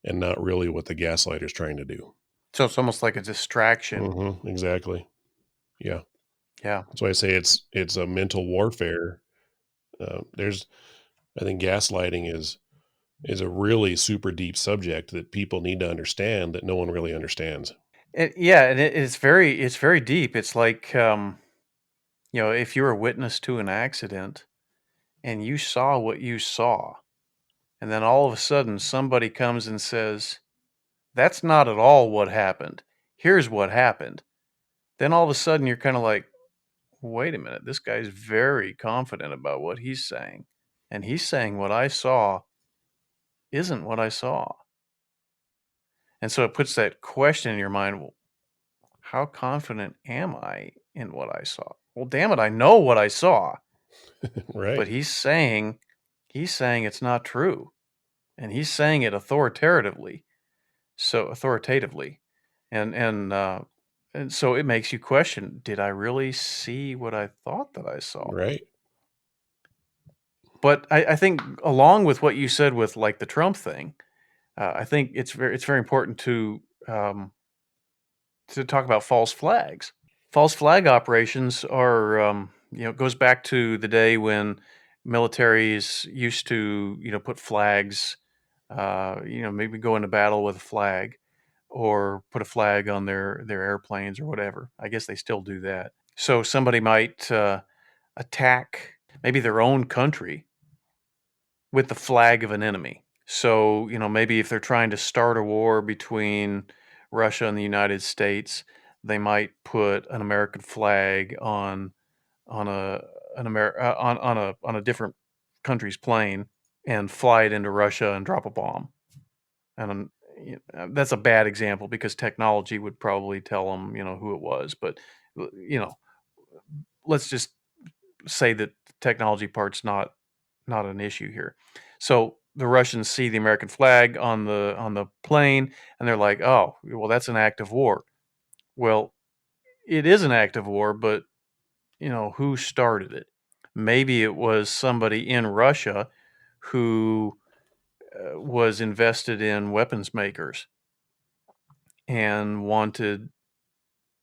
and not really what the gaslighter's trying to do. So it's almost like a distraction. Exactly. Yeah. Yeah. That's why I say it's a mental warfare. There's I think gaslighting is a really super deep subject that people need to understand, that no one really understands. Yeah, and it's very deep. It's like if you're a witness to an accident and you saw what you saw, and then all of a sudden somebody comes and says, "That's not at all what happened. Here's what happened." Then all of a sudden you're kind of like, "Wait a minute, this guy's very confident about what he's saying. And he's saying what I saw isn't what I saw." And so it puts that question in your mind, well, how confident am I in what I saw? Well, damn it, I know what I saw, Right. but he's saying it's not true, and he's saying it authoritatively. So authoritatively, and so it makes you question: did I really see what I thought that I saw? Right. But I think along with what you said with like the Trump thing, I think it's very important to talk about false flags. False flag operations are, goes back to the day when militaries used to, put flags, maybe go into battle with a flag or put a flag on their airplanes or whatever. I guess they still do that. So somebody might attack maybe their own country with the flag of an enemy. So, maybe if they're trying to start a war between Russia and the United States, they might put an American flag on a on a different country's plane and fly it into Russia and drop a bomb. And that's a bad example because technology would probably tell them, who it was. But you know, let's just say that the technology part's not an issue here. So the Russians see the American flag on the plane, and they're like, "Oh, well, that's an act of war." Well, it is an act of war, but who started it? Maybe it was somebody in Russia who was invested in weapons makers and wanted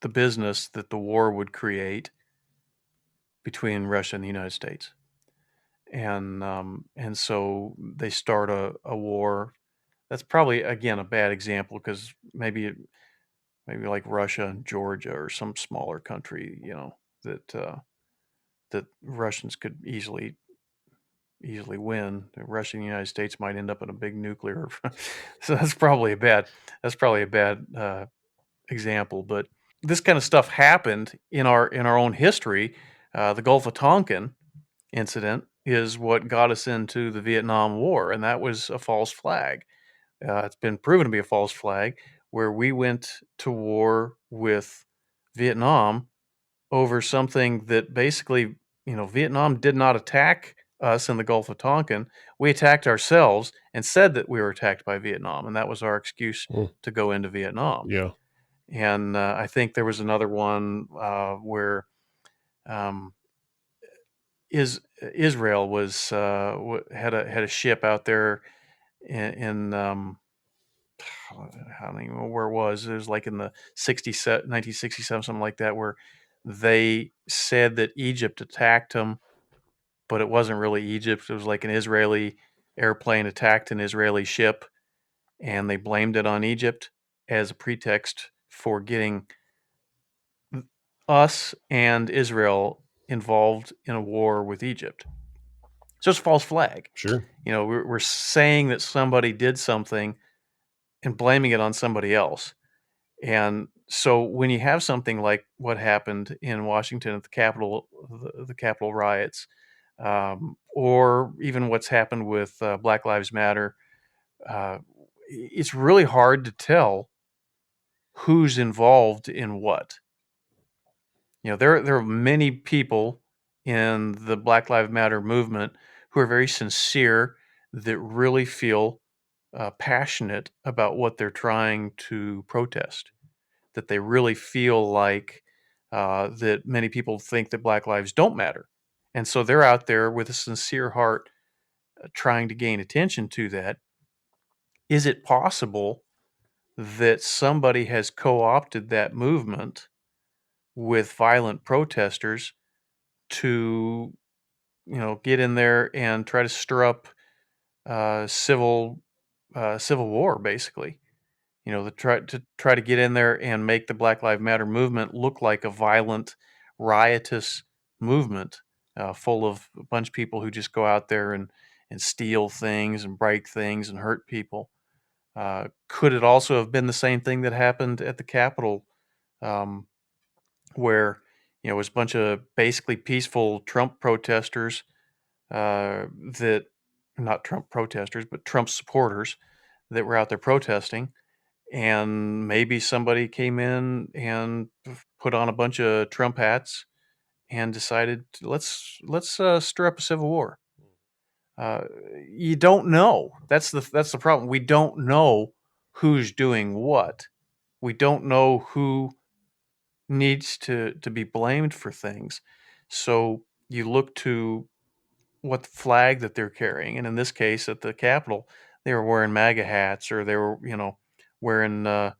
the business that the war would create between Russia and the United States. And so they start a war. That's probably again a bad example because maybe like Russia and Georgia or some smaller country, that Russians could easily win. Russia and the United States might end up in a big nuclear. So that's probably a bad example. But this kind of stuff happened in our own history. The Gulf of Tonkin incident is what got us into the Vietnam War, and that was a false flag. It's been proven to be a false flag where we went to war with Vietnam over something that basically, Vietnam did not attack us in the Gulf of Tonkin. We attacked ourselves and said that we were attacked by Vietnam, and that was our excuse Mm, to go into Vietnam. yeah. And I think there was another one where um, Israel was had a ship out there in I don't even know where it was. It was like in the 1967, something like that, where they said that Egypt attacked them, but it wasn't really Egypt. It was like an Israeli airplane attacked an Israeli ship, and they blamed it on Egypt as a pretext for getting us and Israel involved in a war with Egypt. So it's a false flag. Sure. We're saying that somebody did something and blaming it on somebody else. And so when you have something like what happened in Washington at the Capitol riots, or even what's happened with Black Lives Matter, uh, it's really hard to tell who's involved in what. There are many people in the Black Lives Matter movement who are very sincere, that really feel passionate about what they're trying to protest, that they really feel like that many people think that Black lives don't matter. And so they're out there with a sincere heart trying to gain attention to that. Is it possible that somebody has co opted that movement with violent protesters to, get in there and try to stir up civil war, basically? To try to get in there and make the Black Lives Matter movement look like a violent, riotous movement, full of a bunch of people who just go out there and steal things and break things and hurt people. Could it also have been the same thing that happened at the Capitol, um, where it was a bunch of basically peaceful Trump protesters, that not Trump protesters, but Trump supporters that were out there protesting, and maybe somebody came in and put on a bunch of Trump hats and decided let's stir up a civil war. Uh, you don't know. That's the problem. We don't know who's doing what. We don't know who needs to be blamed for things. So you look to what flag that they're carrying, and in this case, at the Capitol, they were wearing MAGA hats, or they were, wearing uh,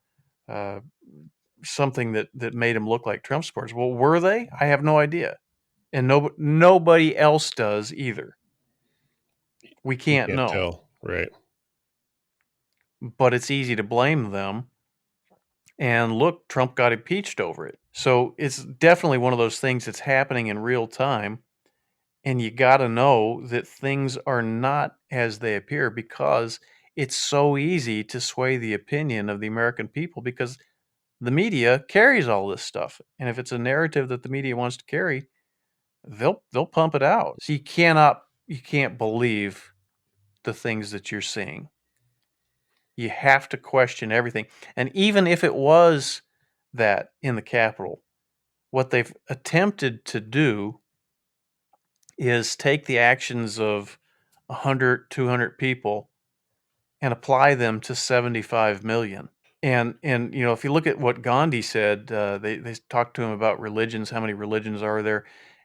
something that made them look like Trump supporters. Well, were they? I have no idea, and nobody else does either. We You can't can't know, tell, right? but it's easy to blame them. And look, Trump got impeached over it. So it's definitely one of those things that's happening in real time. And you got to know that things are not as they appear, because it's so easy to sway the opinion of the American people, because the media carries all this stuff. And if it's a narrative that the media wants to carry, they'll pump it out. So you can't believe the things that you're seeing. You have to question everything. And even if it was that in the Capitol, what they've attempted to do is take the actions of 100, 200 people and apply them to 75 million. And if you look at what Gandhi said, they talked to him about religions, how many religions are there?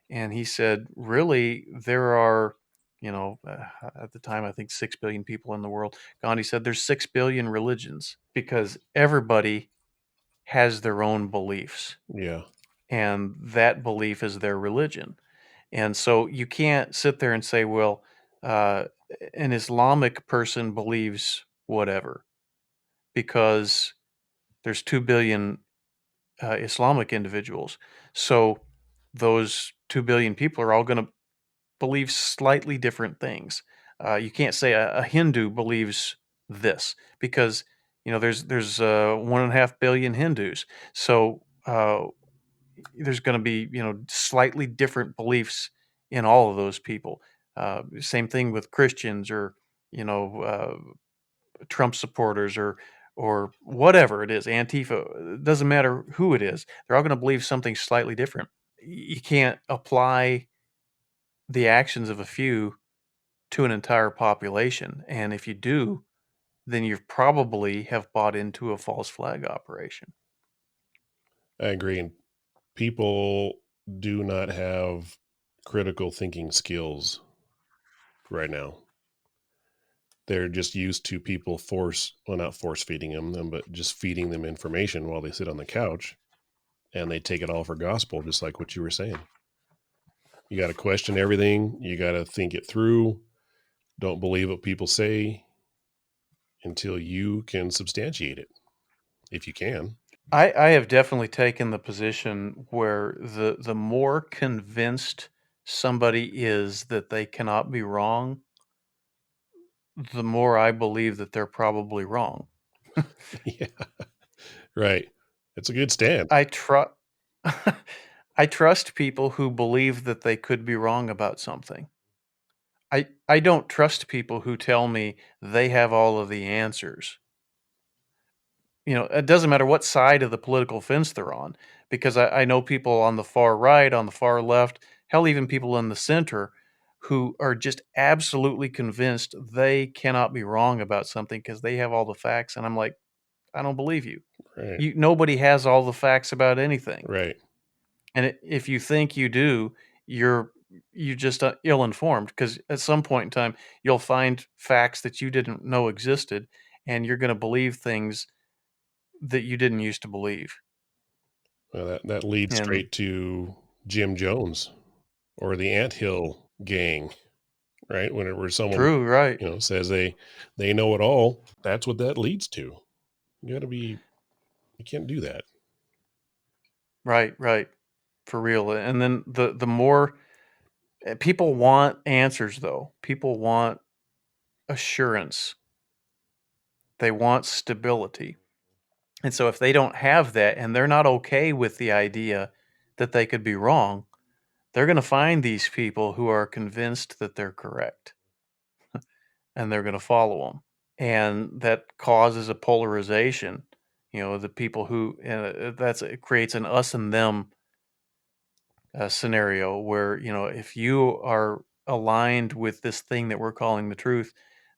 And he said, really, there are, at the time, I think 6 billion people in the world. Gandhi said there's 6 billion religions, because everybody has their own beliefs, Yeah, and that belief is their religion. And so you can't sit there and say, well, uh, an Islamic person believes whatever, because there's 2 billion Islamic individuals. So those 2 billion people are all going to believe slightly different things. You can't say a Hindu believes this, because there's 1.5 billion Hindus. So there's going to be slightly different beliefs in all of those people. Same thing with Christians, or you know Trump supporters, or whatever it is, Antifa. It doesn't matter who it is. They're all going to believe something slightly different. You can't apply the actions of a few to an entire population, and if you do, then you probably have bought into a false flag operation. I agree. And people do not have critical thinking skills right now. They're just used to people not force feeding them, but just feeding them information while they sit on the couch, and they take it all for gospel, just like what you were saying. You got to question everything. You got to think it through. Don't believe what people say until you can substantiate it, if you can. I have definitely taken the position where the more convinced somebody is that they cannot be wrong, the more I believe that they're probably wrong. Yeah, right. It's a good stand. I trust I trust people who believe that they could be wrong about something. I don't trust people who tell me they have all of the answers. It doesn't matter what side of the political fence they're on, because I know people on the far right, on the far left, hell, even people in the center, who are just absolutely convinced they cannot be wrong about something because they have all the facts. And I'm like, I don't believe you. Right. Nobody has all the facts about anything. Right. And if you think you do, you just ill-informed, because at some point in time you'll find facts that you didn't know existed, and you're going to believe things that you didn't used to believe. That leads And straight to Jim Jones or the Anthill Gang, right? Whenever someone, true, right, says they know it all, that's what that leads to. You got to be you can't do that. right, right, for real. And then the more people want answers, though, people want assurance, they want stability. And so if they don't have that and they're not okay with the idea that they could be wrong, they're going to find these people who are convinced that they're correct, and they're going to follow them. And that causes a polarization. The people who, it creates an us and them scenario where, if you are aligned with this thing that we're calling the truth,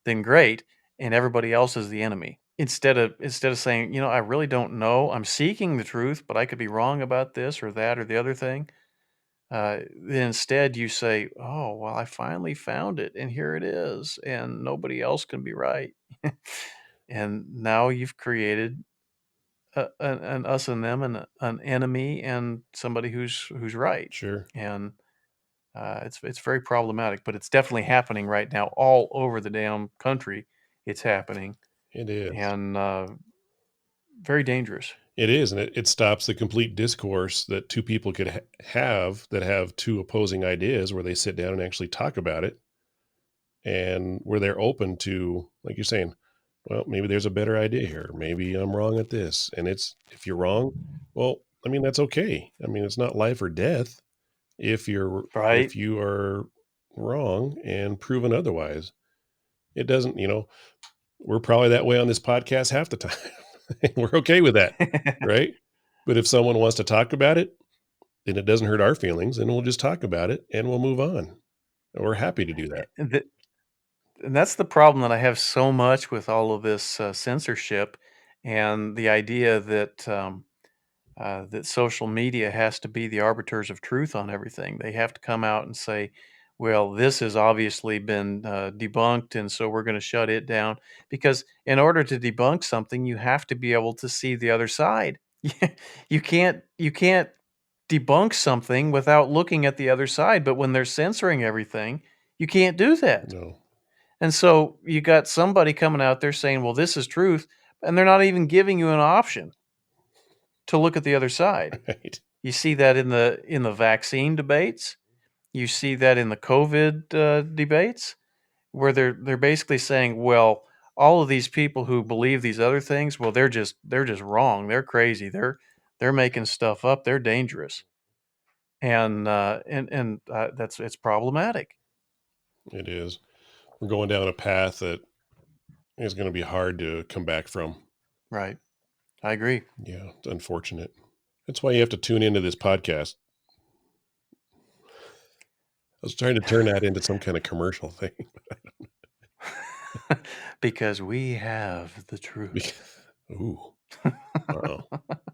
then great. And everybody else is the enemy. Instead of saying, I really don't know, I'm seeking the truth, but I could be wrong about this or that or the other thing. Then instead you say, "Oh, well, I finally found it, and here it is, and nobody else can be right." And now you've created an us and them, and an enemy, and somebody who's right. Sure. And it's very problematic, but it's definitely happening right now all over the damn country. It's happening, It is. and very dangerous. It is, and it stops the complete discourse that two people could have that have two opposing ideas where they sit down and actually talk about it and where they're open to, like you're saying, well, maybe there's a better idea here. Maybe I'm wrong at this. And it's, if you're wrong, well, I mean, that's okay. I mean, it's not life or death if Right? you are wrong and proven otherwise. It doesn't, we're probably that way on this podcast half the time. We're okay with that, right? But if someone wants to talk about it, then it doesn't hurt our feelings, and we'll just talk about it and we'll move on. We're happy to do that. And that's the problem that I have so much with all of this censorship, and the idea that social media has to be the arbiters of truth on everything. They have to come out and say, "Well, this has obviously been debunked, and so we're going to shut it down." Because in order to debunk something, you have to be able to see the other side. You can't debunk something without looking at the other side. But when they're censoring everything, you can't do that. No, And so you got somebody coming out there saying, "Well, this is truth," and they're not even giving you an option to look at the other side. right. You see that in the vaccine debates. You see that in the COVID debates, where they're basically saying, "Well, all of these people who believe these other things, well, they're just wrong. They're crazy. They're making stuff up. They're dangerous." And that's it's problematic, It is. We're going down a path that is going to be hard to come back from. right? I agree. Yeah, it's unfortunate. That's why you have to tune into this podcast. I was trying to turn that into some kind of commercial thing. Because we have the Bec- truth. Ooh, wow.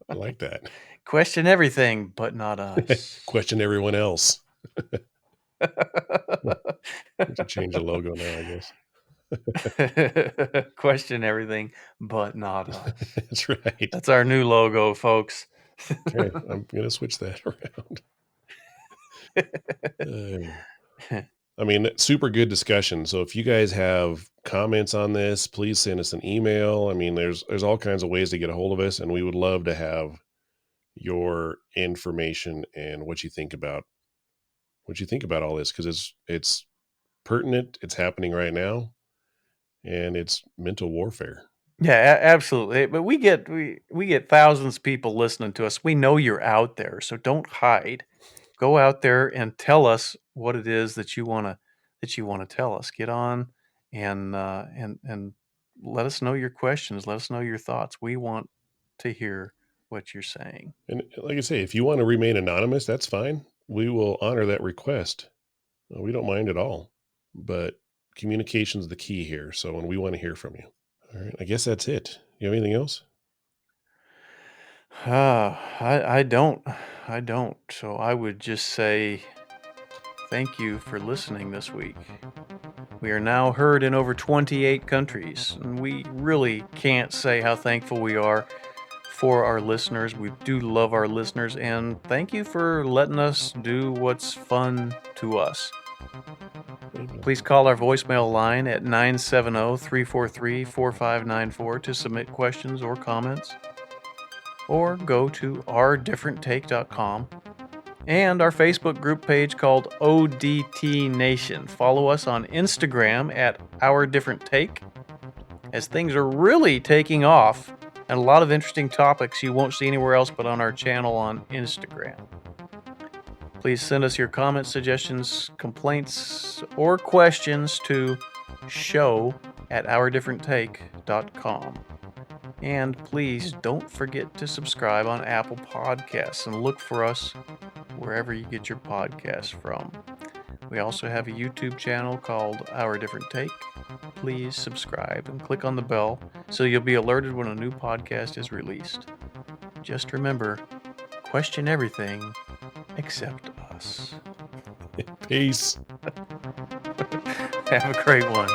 I like that. Question everything, but not us. Question everyone else. We should change the logo now, I guess. Question everything, but not us. That's right. That's our new logo, folks. Okay, I'm gonna switch that around. Uh, I mean, super good discussion. So if you guys have comments on this, please send us an email. I mean, there's all kinds of ways to get a hold of us, and we would love to have your information and what you think about all this, because it's pertinent. It's happening right now, and it's mental warfare. Yeah, absolutely. But we get thousands of people listening to us. We know you're out there, so don't hide. Go out there and tell us what it is that you want to tell us. Get on and let us know your questions. Let us know your thoughts. We want to hear what you're saying. And like I say, if you want to remain anonymous, that's fine. We will honor that request. We don't mind at all. But communication is the key here. So, and we want to hear from you. All right. I guess that's it. You have anything else? I don't. I don't. So I would just say thank you for listening this week. We are now heard in over 28 countries, and we really can't say how thankful we are for our listeners. We do love our listeners, and thank you for letting us do what's fun to us. Amen. Please call our voicemail line at 970-343-4594 to submit questions or comments, or go to ourdifferenttake.com and our Facebook group page called ODT Nation. Follow us on Instagram at Our Different Take, as things are really taking off and a lot of interesting topics you won't see anywhere else but on our channel on Instagram. Please send us your comments, suggestions, complaints, or questions to show@ourdifferenttake.com. And please don't forget to subscribe on Apple Podcasts and look for us wherever you get your podcasts from. We also have a YouTube channel called Our Different Take. Please subscribe and click on the bell so you'll be alerted when a new podcast is released. Just remember, question everything except us. Peace. Have a great one.